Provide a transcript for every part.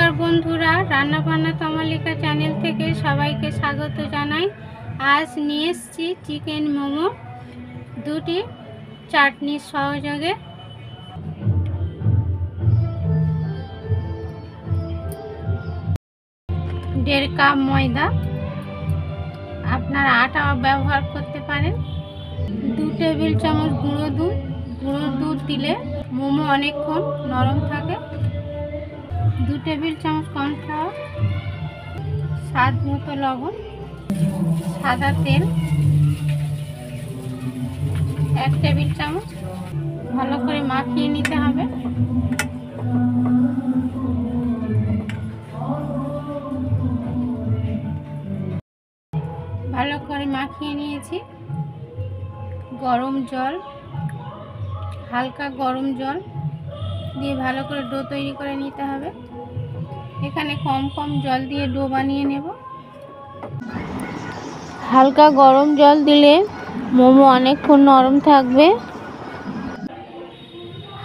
নমস্কার বন্ধুরা, রান্না বান্না তমালিকা চ্যানেল থেকে সবাইকে স্বাগত জানাই। আজ নিয়ে এসেছি চিকেন মোমো দুটি চাটনির সহযোগে। দেড় কাপ ময়দা, আপনারা আটা ব্যবহার করতে পারেন। 2 টেবিল চামচ গুঁড়ো দুধ দিলে মোমো অনেকক্ষণ নরম থাকে। 2 টেবিল চামচ কর্নফ্লাওয়ার, স্বাদ মতো লবণ, সাদা তেল 1 টেবিল চামচ। ভালো করে মাখিয়ে নিতে হবে। ভালো করে মাখিয়ে নিয়েছি। গরম জল, হালকা গরম জল দিয়ে ভালো করে ডো তৈরি করে নিতে হবে। এখানে কম কম জল দিয়ে ডো বানিয়ে নেব। হালকা গরম জল দিলে মোমো অনেকক্ষণ নরম থাকবে।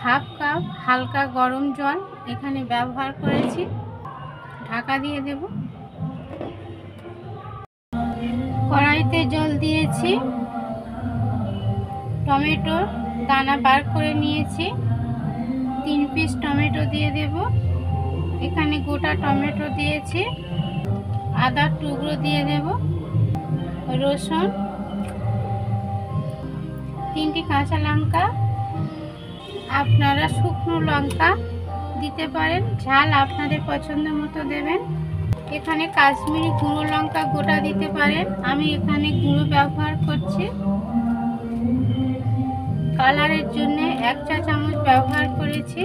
হাফ কাপ হালকা গরম জল এখানে ব্যবহার করেছি। ঢাকা দিয়ে দেব। কড়াইতে জল দিয়েছি। টমেটোর দানা বার করে নিয়েছি। 3 পিস টমেটো দিয়ে দেব। এখানে গোটা টমেটো দিয়েছি। আদার টুকরো দিয়ে দেব। রসুন, 3টি কাঁচা লঙ্কা, আপনারা শুকনো লঙ্কা দিতে পারেন, ঝাল আপনাদের পছন্দ মতো দেবেন। এখানে কাশ্মীরি গুঁড়ো লঙ্কা গোটা দিতে পারেন, আমি এখানে গুঁড়ো ব্যবহার করছি। কালারের জন্য 1 চা চামচ ব্যবহার করেছি।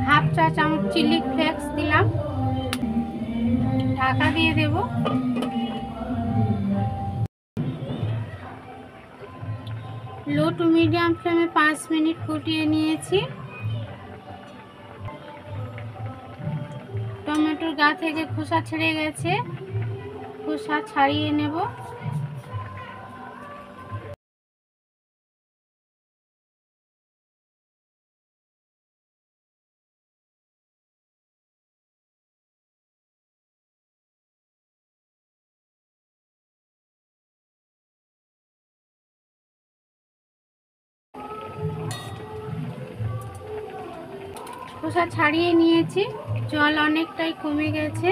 হাফ চা চামচ চিলি ফ্লেক্স দিলাম। ঢাকা দিয়ে দেব। লো টু মিডিয়াম ফ্লেমে 5 মিনিট ফুটিয়ে নিয়েছি। টমেটোর গা থেকে খোসা ছেড়ে গেছে, খোসা ছাড়িয়ে নেব। খোসা ছাড়িয়ে নিয়েছি, জল অনেকটাই কমে গেছে।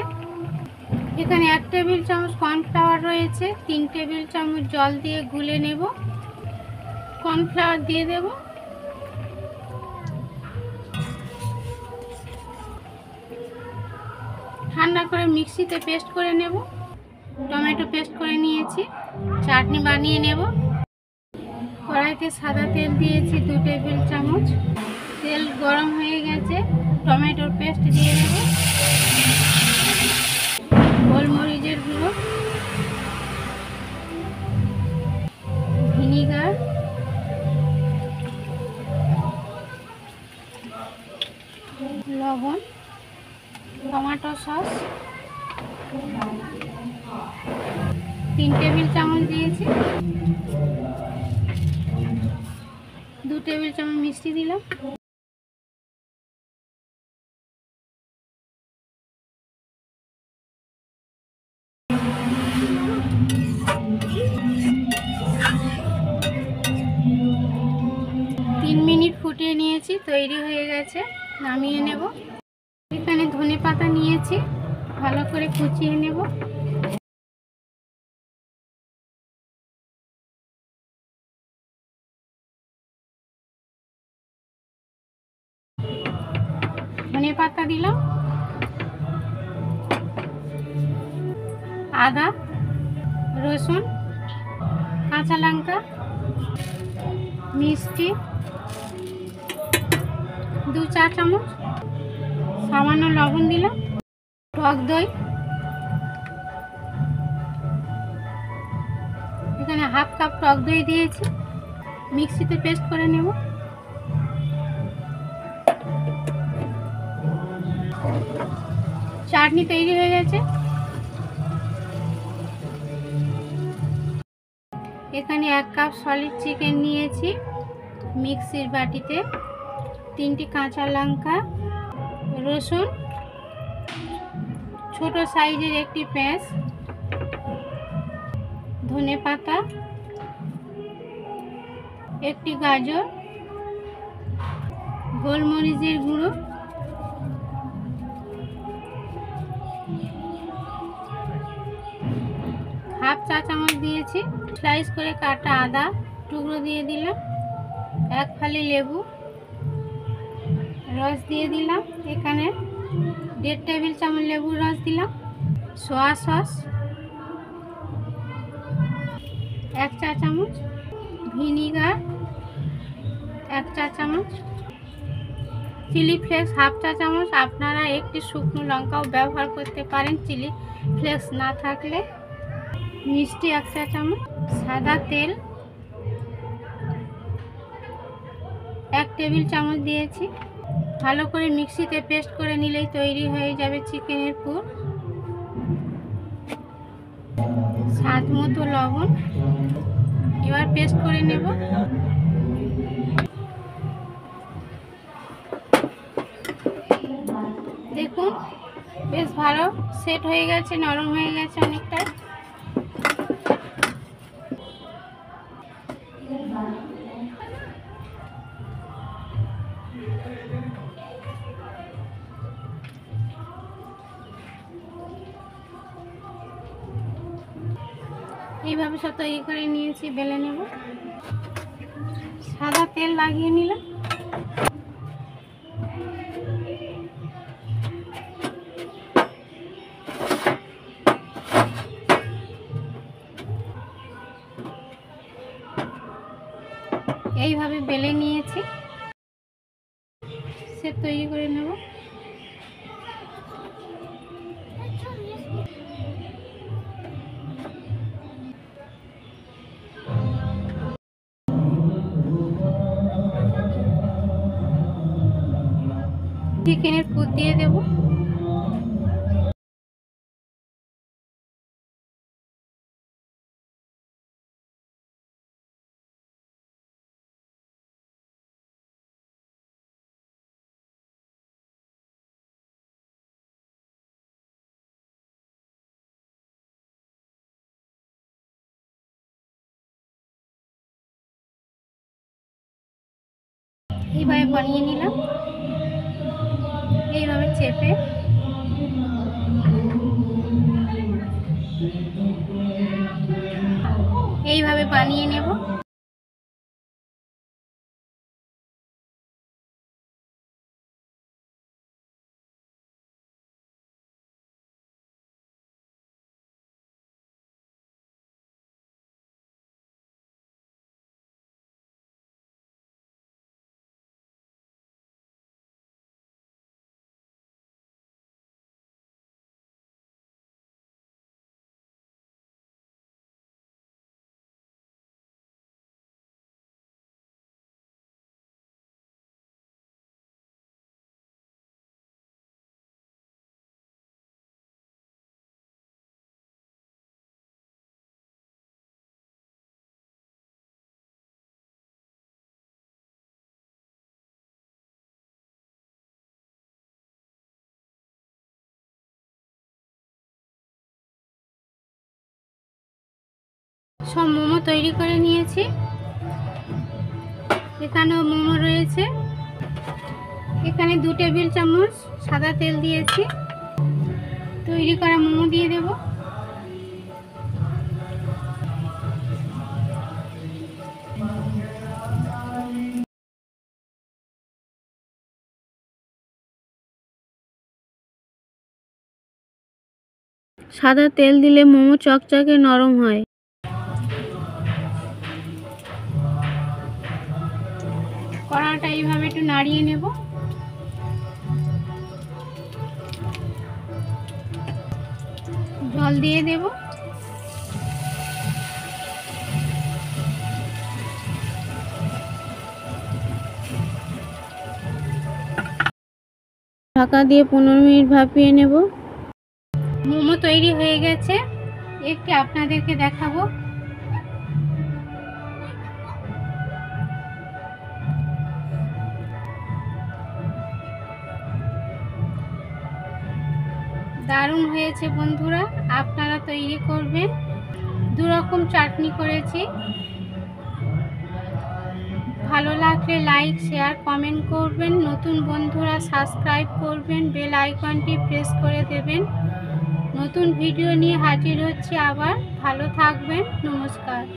এখানে 1 টেবিল চামচ কর্নফ্লাওয়ার রয়েছে, 3 টেবিল চামচ জল দিয়ে গুলে নেব। কর্নফ্লাওয়ার দিয়ে দেব। ঠান্ডা করে মিক্সিতে পেস্ট করে নেব। টমেটো পেস্ট করে নিয়েছি। চাটনি বানিয়ে নেব। কড়াইতে সাদা তেল দিয়েছি 2 টেবিল চামচ। তেল গরম হয়ে গেছে, টমেটোর পেস্ট দিয়ে দেব। গোলমরিচের গুঁড়ো, ভিনিগার, লবণ, টমেটো সস 3 টেবিল চামচ দিয়েছি। 2 টেবিল চামচ মিষ্টি দিলাম। মিনিট ফুটিয়ে নিয়েছি, তৈরি হয়ে গেছে, নামিয়ে নেব। এখানে ধনেপাতা নিয়েছি, ভালো করে কুচিয়ে নেব। ধনেপাতা দিলাম। আদা, রসুন, কাঁচা লঙ্কা, মিষ্টি 2 চা চামচ, সামান্য লবণ দিলাম। টক দই, এখানে হাফ কাপ টক দই দিয়েছি। মিক্সিতে পেস্ট করে নেব। চাটনি তৈরি হয়ে গেছে। এখানে 1 কাপ সলিড চিকেন নিয়েছি। মিক্সির বাটিতে 3টি কাঁচা লঙ্কা, রসুন, ছোট সাইজের একটি পেঁয়াজ, ধনেপাতা, একটি গাজর, গোলমরিচের গুঁড়ো, হাফ চা চামচ দিয়েছি স্লাইস করে কাটা আদা টুকরো দিয়ে দিলাম, এক ফালি লেবু রস দিয়ে দিলাম, এখানে 1.5 টেবিল চামচ লেবুর রস দিলাম, সোয়া সস 1 চা চামচ, ভিনিগার 1 চা চামচ, চিলি ফ্লেক্স হাফ চা চামচ। আপনারা একটি শুকনো লঙ্কাও ব্যবহার করতে পারেন চিলি ফ্লেক্স না থাকলে। মিষ্টি 1 চা চামচ, সাদা তেল 1 টেবিল চামচ দিয়েছি। ভালো করে মিক্সিতে পেস্ট করে নিলেই তৈরি হয়ে যাবে চিকেনের পুর। স্বাদ মতো লবণ, এবার পেস্ট করে নেব। দেখুন বেশ ভালো সেট হয়ে গেছে, নরম হয়ে গেছে অনেকটা। এইভাবে সব তৈরি করে নিয়েছি, বেলে নেব। সাদা তেল লাগিয়ে নিলাম, এইভাবে বেলে নিয়েছি, সেট তৈরি করে নেব। চিকেনের পুর দিয়ে দেব। এইভাবে বানিয়ে নিলাম, এইভাবে চেপে এইভাবে বানিয়ে নেব। সব মোমো তৈরি করে নিয়েছি, এখানেও মোমো রয়েছে। এখানে 2 টেবিল চামচ সাদা তেল দিয়েছি, তৈরি করা মোমো দিয়ে দেব। সাদা তেল দিলে মোমো চকচকে নরম হয়। কড়াটা এইভাবে একটু নাড়িয়ে নেব। জল দিয়ে দেব। ঢাকা দিয়ে 15 মিনিট ভাপিয়ে নেব। মোমো তৈরি হয়ে গেছে, একটি আপনাদেরকে দেখাবো। দারুণ হয়েছে বন্ধুরা, আপনারা তৈরি করবেন। দু রকম চাটনি করেছি। ভালো লাগলে লাইক, শেয়ার, কমেন্ট করবেন। নতুন বন্ধুরা সাবস্ক্রাইব করবেন, বেল আইকনটি প্রেস করে দেবেন। নতুন ভিডিও নিয়ে হাজির হচ্ছি আবার। ভালো থাকবেন, নমস্কার।